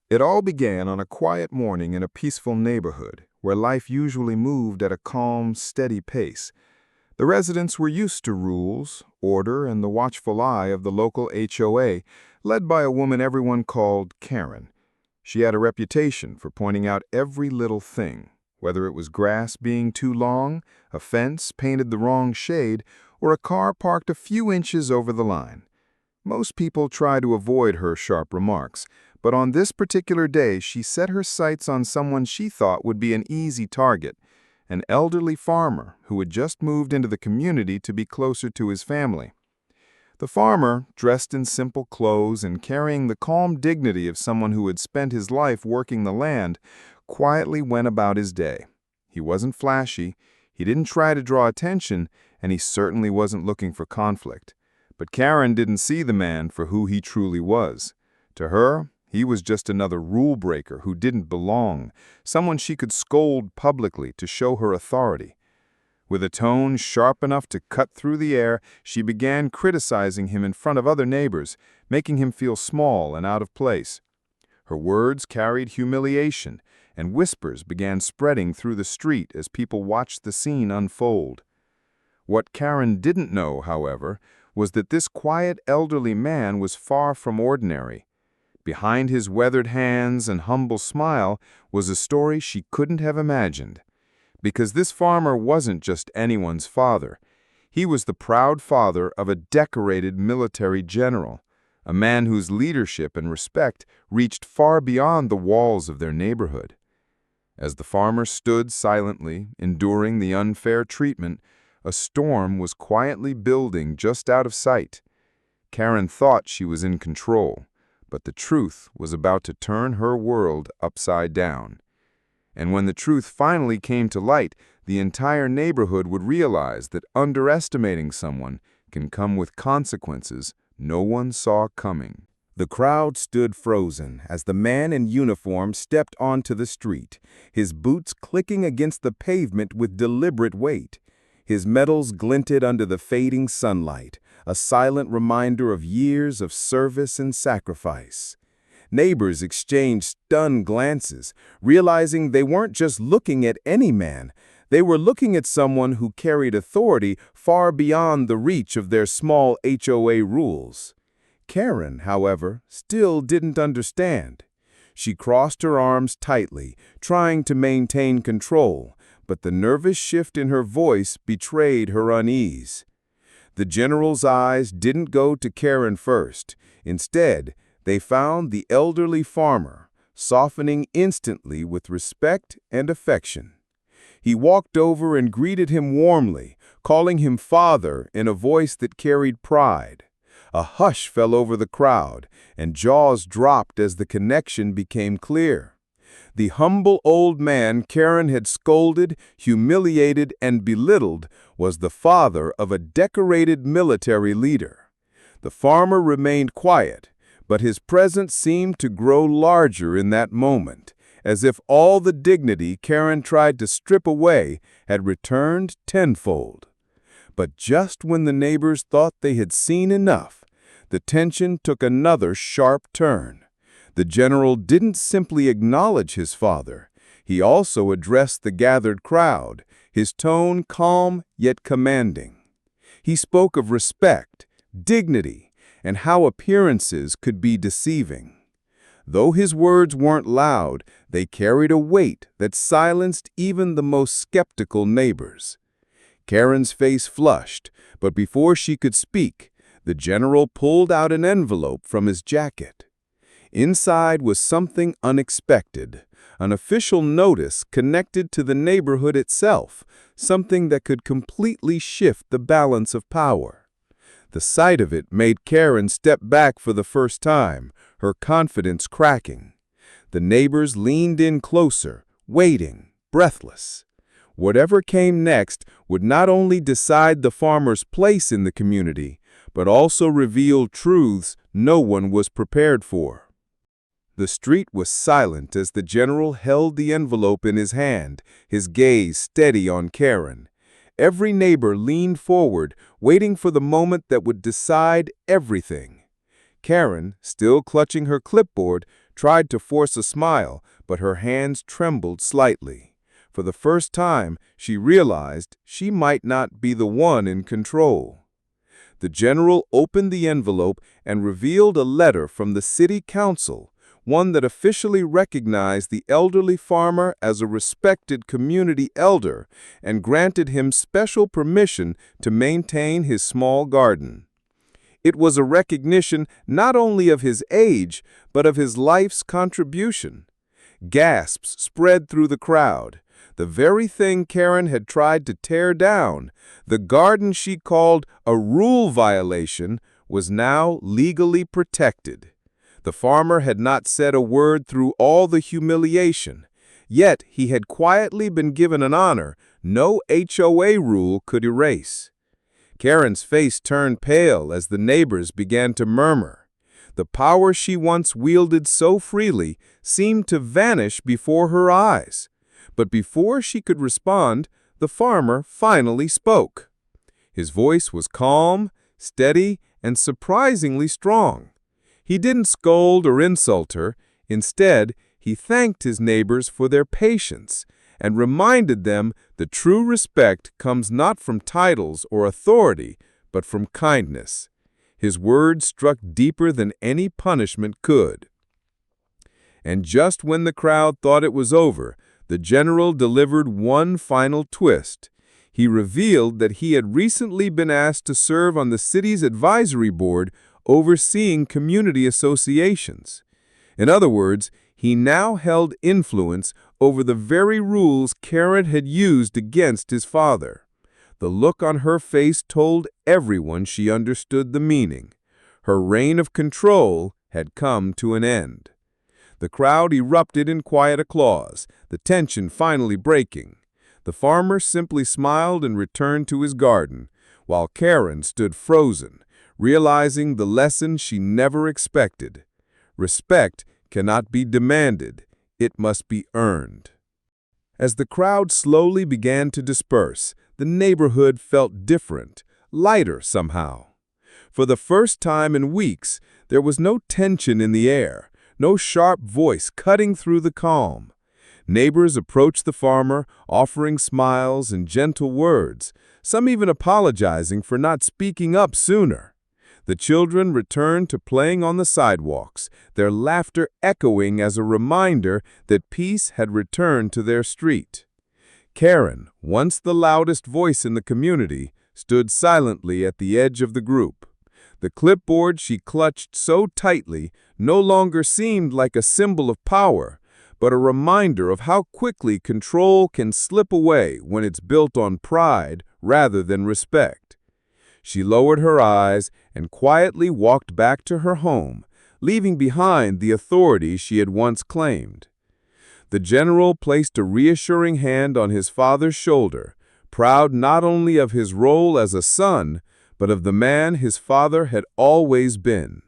It all began on a quiet morning in a peaceful neighborhood, where life usually moved at a calm, steady pace. The residents were used to rules, order, and the watchful eye of the local HOA, led by a woman everyone called Karen. She had a reputation for pointing out every little thing, whether it was grass being too long, a fence painted the wrong shade, or a car parked a few inches over the line. Most people try to avoid her sharp remarks, but on this particular day she set her sights on someone she thought would be an easy target, an elderly farmer who had just moved into the community to be closer to his family. The farmer, dressed in simple clothes and carrying the calm dignity of someone who had spent his life working the land, quietly went about his day. He wasn't flashy, he didn't try to draw attention, and he certainly wasn't looking for conflict. But Karen didn't see the man for who he truly was. To her, he was just another rule breaker who didn't belong, someone she could scold publicly to show her authority. With a tone sharp enough to cut through the air, she began criticizing him in front of other neighbors, making him feel small and out of place. Her words carried humiliation, and whispers began spreading through the street as people watched the scene unfold. What Karen didn't know, however, was that this quiet elderly man was far from ordinary. Behind his weathered hands and humble smile was a story she couldn't have imagined. Because this farmer wasn't just anyone's father. He was the proud father of a decorated military general, a man whose leadership and respect reached far beyond the walls of their neighborhood. As the farmer stood silently, enduring the unfair treatment, a storm was quietly building just out of sight. Karen thought she was in control, but the truth was about to turn her world upside down. And when the truth finally came to light, the entire neighborhood would realize that underestimating someone can come with consequences no one saw coming. The crowd stood frozen as the man in uniform stepped onto the street, his boots clicking against the pavement with deliberate weight. His medals glinted under the fading sunlight, a silent reminder of years of service and sacrifice. Neighbors exchanged stunned glances, realizing they weren't just looking at any man, they were looking at someone who carried authority far beyond the reach of their small HOA rules. Karen, however, still didn't understand. She crossed her arms tightly, trying to maintain control, but the nervous shift in her voice betrayed her unease. The general's eyes didn't go to Karen first. Instead, they found the elderly farmer, softening instantly with respect and affection. He walked over and greeted him warmly, calling him father in a voice that carried pride. A hush fell over the crowd, and jaws dropped as the connection became clear. The humble old man Karen had scolded, humiliated, and belittled was the father of a decorated military leader. The farmer remained quiet, but his presence seemed to grow larger in that moment, as if all the dignity Karen tried to strip away had returned tenfold. But just when the neighbors thought they had seen enough, the tension took another sharp turn. The general didn't simply acknowledge his father. He also addressed the gathered crowd, his tone calm yet commanding. He spoke of respect, dignity, and how appearances could be deceiving. Though his words weren't loud, they carried a weight that silenced even the most skeptical neighbors. Karen's face flushed, but before she could speak, the general pulled out an envelope from his jacket. Inside was something unexpected, an official notice connected to the neighborhood itself, something that could completely shift the balance of power. The sight of it made Karen step back for the first time, her confidence cracking. The neighbors leaned in closer, waiting, breathless. Whatever came next would not only decide the farmer's place in the community, but also reveal truths no one was prepared for. The street was silent as the general held the envelope in his hand, his gaze steady on Karen. Every neighbor leaned forward, waiting for the moment that would decide everything. Karen, still clutching her clipboard, tried to force a smile, but her hands trembled slightly. For the first time, she realized she might not be the one in control. The general opened the envelope and revealed a letter from the city council, one that officially recognized the elderly farmer as a respected community elder and granted him special permission to maintain his small garden. It was a recognition not only of his age, but of his life's contribution. Gasps spread through the crowd. The very thing Karen had tried to tear down, the garden she called a rule violation, was now legally protected. The farmer had not said a word through all the humiliation, yet he had quietly been given an honor no HOA rule could erase. Karen's face turned pale as the neighbors began to murmur. The power she once wielded so freely seemed to vanish before her eyes. But before she could respond, the farmer finally spoke. His voice was calm, steady, and surprisingly strong. He didn't scold or insult her. Instead, he thanked his neighbors for their patience and reminded them that true respect comes not from titles or authority, but from kindness. His words struck deeper than any punishment could. And just when the crowd thought it was over, the general delivered one final twist. He revealed that he had recently been asked to serve on the city's advisory board overseeing community associations. In other words, he now held influence over the very rules Karen had used against his father. The look on her face told everyone she understood the meaning. Her reign of control had come to an end. The crowd erupted in quiet applause, the tension finally breaking. The farmer simply smiled and returned to his garden, while Karen stood frozen, realizing the lesson she never expected. Respect cannot be demanded, it must be earned. As the crowd slowly began to disperse, the neighborhood felt different, lighter somehow. For the first time in weeks, there was no tension in the air, no sharp voice cutting through the calm. Neighbors approached the farmer, offering smiles and gentle words, some even apologizing for not speaking up sooner. The children returned to playing on the sidewalks, their laughter echoing as a reminder that peace had returned to their street. Karen, once the loudest voice in the community, stood silently at the edge of the group. The clipboard she clutched so tightly no longer seemed like a symbol of power, but a reminder of how quickly control can slip away when it's built on pride rather than respect. She lowered her eyes and quietly walked back to her home, leaving behind the authority she had once claimed. The general placed a reassuring hand on his father's shoulder, proud not only of his role as a son, but of the man his father had always been.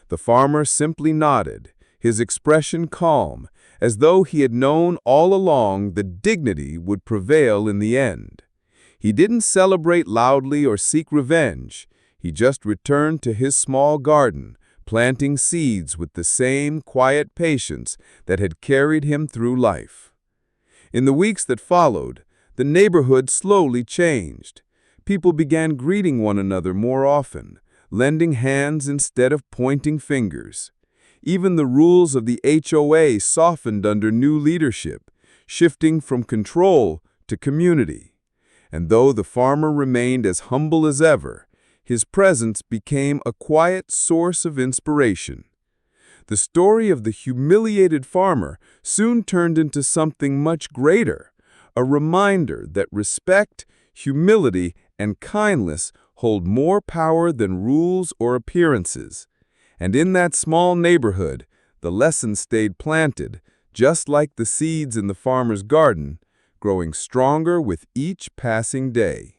The farmer simply nodded, his expression calm, as though he had known all along that dignity would prevail in the end. He didn't celebrate loudly or seek revenge. He just returned to his small garden, planting seeds with the same quiet patience that had carried him through life. In the weeks that followed, the neighborhood slowly changed. People began greeting one another more often, lending hands instead of pointing fingers. Even the rules of the HOA softened under new leadership, shifting from control to community. And though the farmer remained as humble as ever, his presence became a quiet source of inspiration. The story of the humiliated farmer soon turned into something much greater, a reminder that respect, humility, and kindness hold more power than rules or appearances. And in that small neighborhood, the lesson stayed planted, just like the seeds in the farmer's garden, growing stronger with each passing day.